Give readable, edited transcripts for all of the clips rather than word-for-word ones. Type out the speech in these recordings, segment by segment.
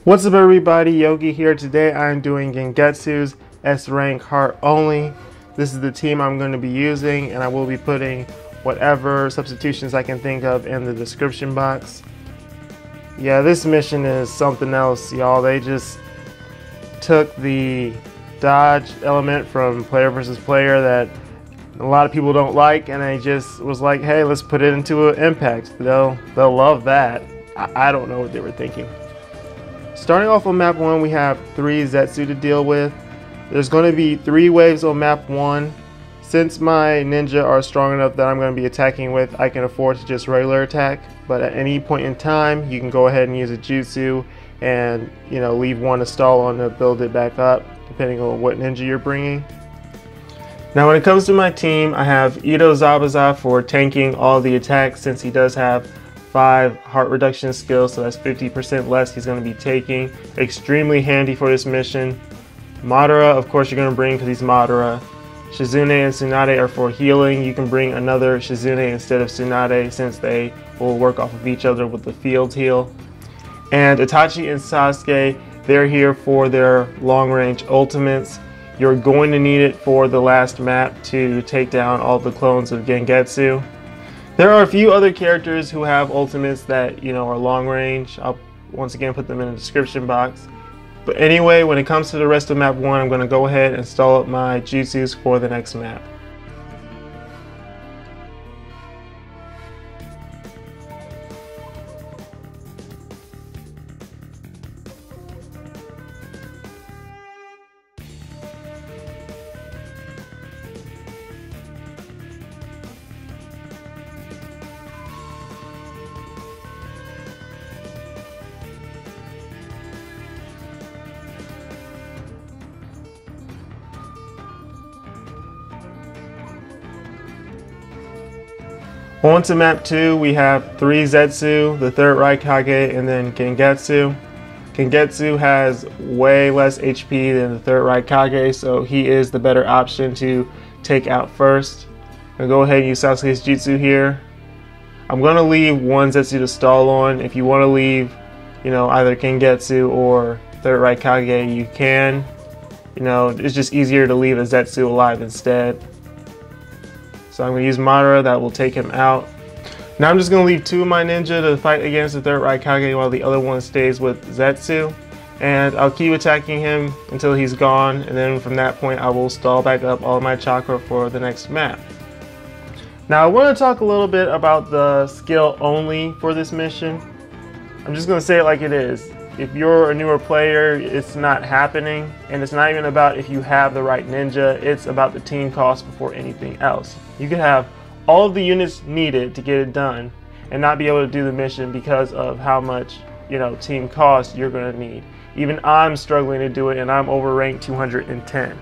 What's up everybody, Yogi here. Today I'm doing Gengetsu's S rank heart only. This is the team I'm going to be using, and I will be putting whatever substitutions I can think of in the description box. Yeah, this mission is something else, y'all. They just took the dodge element from player versus player that a lot of people don't like, and they just was like, hey, let's put it into an impact. They'll love that. I don't know what they were thinking. Starting off on map 1, we have 3 Zetsu to deal with. There's going to be 3 waves on map 1. Since my ninja are strong enough that I'm going to be attacking with, I can afford to just regular attack. But at any point in time, you can go ahead and use a jutsu and, leave one to stall on to build it back up, depending on what ninja you're bringing. Now when it comes to my team, I have Edo Zabuza for tanking all the attacks, since he does have 5 heart reduction skills, so that's 50% less he's going to be taking. Extremely handy for this mission. Madara, of course, you're going to bring because he's Madara. Shizune and Tsunade are for healing. You can bring another Shizune instead of Tsunade, since they will work off of each other with the field heal. And Itachi and Sasuke, they're here for their long range ultimates. You're going to need it for the last map to take down all the clones of Gengetsu. There are a few other characters who have ultimates that, are long range. I'll once again put them in the description box. But anyway, when it comes to the rest of map 1, I'm going to go ahead and stall up my jutsus for the next map. On to map 2, we have 3 Zetsu, the 3rd Raikage, and then Gengetsu. Gengetsu has way less HP than the 3rd Raikage, so he is the better option to take out first. I'm going to go ahead and use Sasuke's jutsu here. I'm going to leave one Zetsu to stall on. If you want to leave, either Gengetsu or 3rd Raikage, you can. It's just easier to leave a Zetsu alive instead. So I'm going to use Madara, that will take him out. Now I'm just going to leave 2 of my ninja to fight against the 3rd Raikage while the other one stays with Zetsu. And I'll keep attacking him until he's gone, and then from that point I will stall back up all of my chakra for the next map. Now I want to talk a little bit about the skill only for this mission. I'm just going to say it like it is. If you're a newer player, it's not happening, and it's not even about if you have the right ninja, it's about the team cost before anything else. You could have all of the units needed to get it done and not be able to do the mission because of how much, team cost you're going to need. Even I'm struggling to do it, and I'm over rank 210.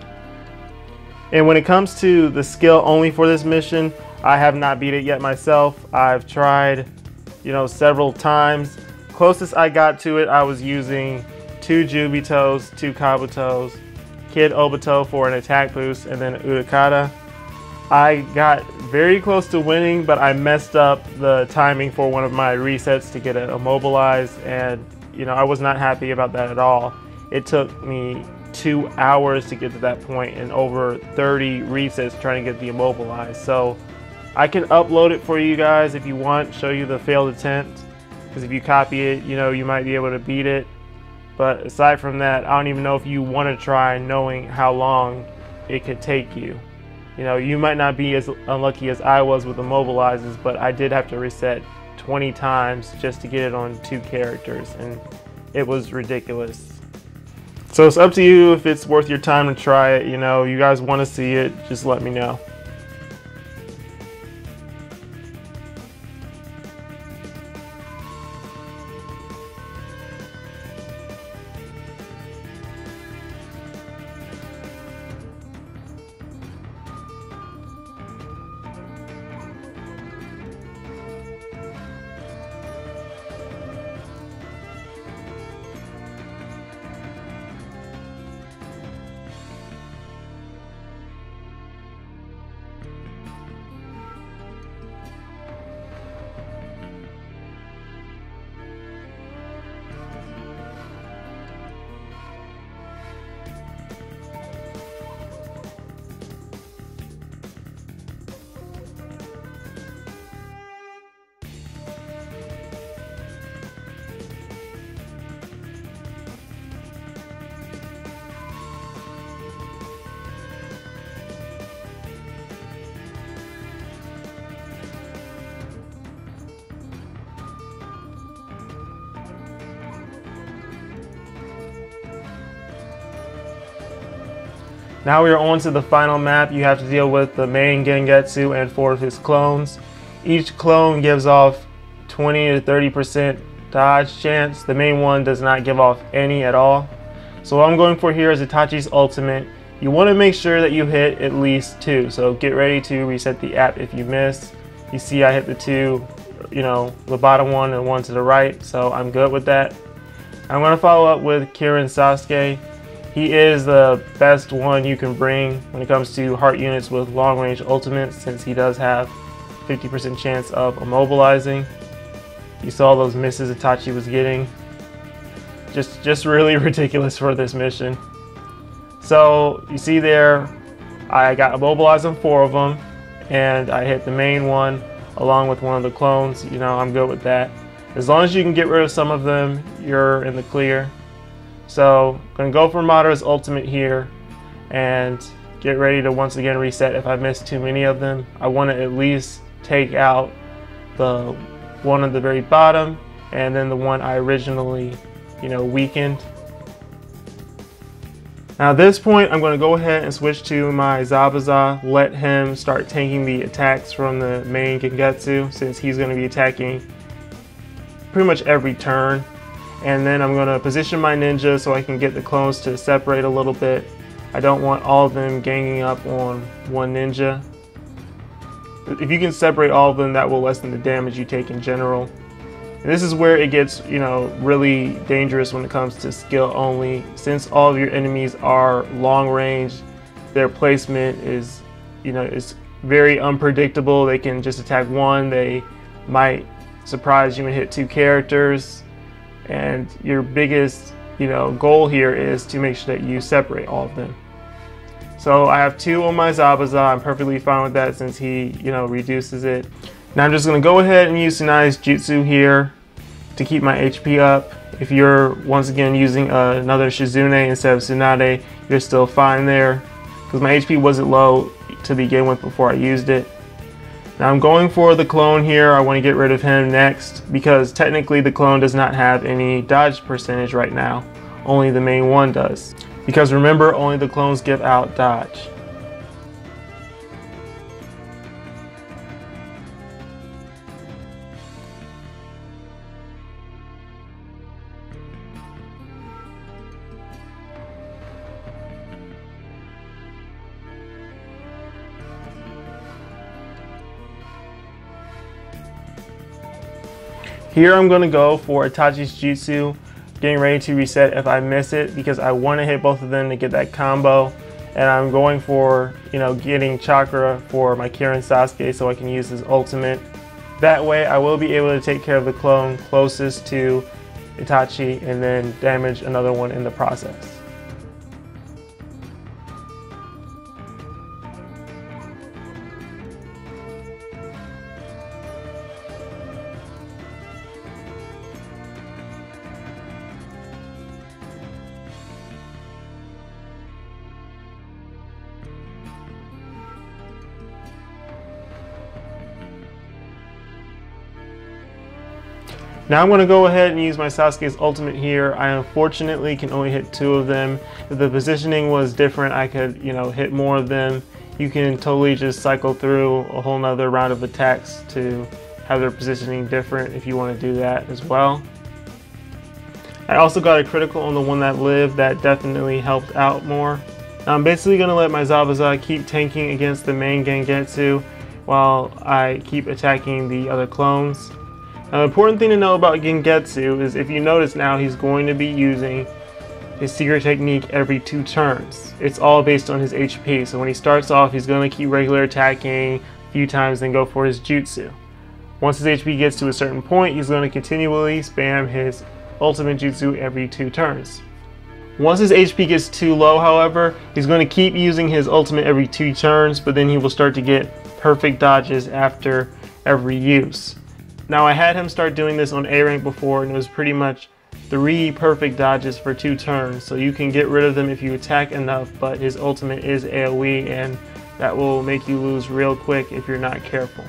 And when it comes to the skill only for this mission, I have not beat it yet myself. I've tried, several times. Closest I got to it, I was using 2 Jubitos, 2 Kabutos, Kid Obito for an attack boost, and then Utakata. I got very close to winning, but I messed up the timing for one of my resets to get it immobilized, and I was not happy about that at all. It took me 2 hours to get to that point and over 30 resets trying to get the immobilized. So I can upload it for you guys if you want, show you the failed attempt. Because if you copy it, you might be able to beat it. But aside from that, I don't even know if you want to try knowing how long it could take you. You might not be as unlucky as I was with immobilizes, but I did have to reset 20 times just to get it on 2 characters, and it was ridiculous. So it's up to you if it's worth your time to try it. You guys want to see it, just let me know. Now we are on to the final map. You have to deal with the main Gengetsu and 4 of his clones. Each clone gives off 20 to 30% dodge chance. The main one does not give off any at all. So what I'm going for here is Itachi's ultimate. You want to make sure that you hit at least 2. So get ready to reset the app if you miss. You see I hit the 2, the bottom one and one to the right. So I'm good with that. I'm going to follow up with Kirin Sasuke. He is the best one you can bring when it comes to heart units with long range ultimates, since he does have 50% chance of immobilizing. You saw those misses Itachi was getting. Just really ridiculous for this mission. So you see there, I got immobilized on 4 of them, and I hit the main one along with one of the clones. I'm good with that. As long as you can get rid of some of them, you're in the clear. So I'm going to go for Madara's ultimate here and get ready to once again reset if I miss too many of them. I want to at least take out the one at the very bottom and then the one I originally, weakened. Now at this point, I'm going to go ahead and switch to my Zabuza, let him start taking the attacks from the main Gengetsu, since he's going to be attacking pretty much every turn. And then I'm going to position my ninja so I can get the clones to separate a little bit. I don't want all of them ganging up on one ninja. If you can separate all of them, that will lessen the damage you take in general. And this is where it gets, really dangerous when it comes to skill only. Since all of your enemies are long range, their placement is, is very unpredictable. They can just attack one. They might surprise you and hit 2 characters. And your biggest, goal here is to make sure that you separate all of them. So I have 2 on my Zabuza. I'm perfectly fine with that since he, reduces it. Now I'm just going to go ahead and use Tsunade's jutsu here to keep my HP up. If you're once again using another Shizune instead of Tsunade, you're still fine there, because my HP wasn't low to begin with before I used it. Now I'm going for the clone here. I want to get rid of him next, because technically the clone does not have any dodge percentage right now. Only the main one does. Because remember, only the clones give out dodge. Here I'm going to go for Itachi's jutsu, getting ready to reset if I miss it, because I want to hit both of them to get that combo. And I'm going for, getting chakra for my Kirin Sasuke so I can use his ultimate. That way I will be able to take care of the clone closest to Itachi and then damage another one in the process. Now I'm going to go ahead and use my Sasuke's ultimate here. I unfortunately can only hit 2 of them. If the positioning was different, I could, hit more of them. You can totally just cycle through a whole nother round of attacks to have their positioning different if you want to do that as well. I also got a critical on the one that lived. That definitely helped out more. Now I'm basically going to let my Zabuza keep tanking against the main Gengetsu while I keep attacking the other clones. Now, the important thing to know about Gengetsu is, if you notice now, he's going to be using his secret technique every 2 turns. It's all based on his HP. So when he starts off, he's going to keep regular attacking a few times, then go for his jutsu. Once his HP gets to a certain point, he's going to continually spam his ultimate jutsu every 2 turns. Once his HP gets too low, however, he's going to keep using his ultimate every 2 turns, but then he will start to get perfect dodges after every use. Now I had him start doing this on A rank before, and it was pretty much 3 perfect dodges for 2 turns, so you can get rid of them if you attack enough, but his ultimate is AoE, and that will make you lose real quick if you're not careful.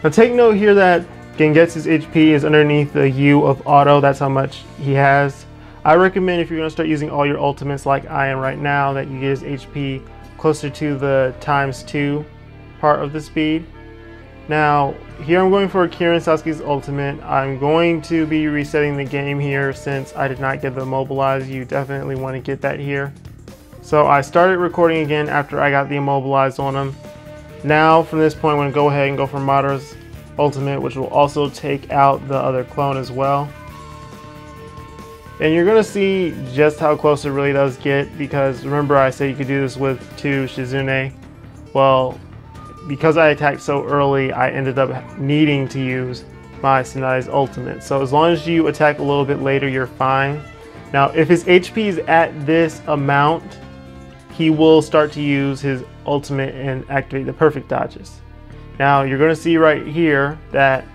Now take note here that Gengetsu's HP is underneath the U of auto. That's how much he has. I recommend if you're going to start using all your ultimates like I am right now, that you get his HP closer to the ×2 part of the speed. Now here I'm going for Kirin Sasuke's ultimate. I'm going to be resetting the game here since I did not get the immobilize. You definitely want to get that here. So I started recording again after I got the immobilized on him. Now from this point I'm going to go ahead and go for Madara's ultimate, which will also take out the other clone as well. And you're going to see just how close it really does get, because remember I said you could do this with 2 Shizune. Well, because I attacked so early, I ended up needing to use my Tsunade's ultimate. So as long as you attack a little bit later, you're fine. Now if his HP is at this amount, he will start to use his ultimate and activate the perfect dodges. Now you're going to see right here that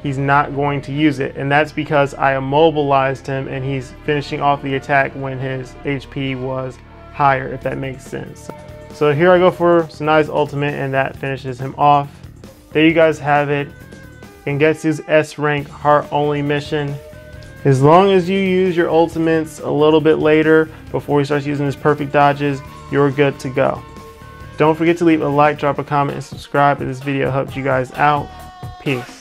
he's not going to use it, and that's because I immobilized him and he's finishing off the attack when his HP was higher, if that makes sense. So here I go for Tsunade's ultimate, and that finishes him off. There you guys have it. Gengetsu's S rank heart only mission. As long as you use your ultimates a little bit later before he starts using his perfect dodges, you're good to go. Don't forget to leave a like, drop a comment, and subscribe if this video helped you guys out. Peace.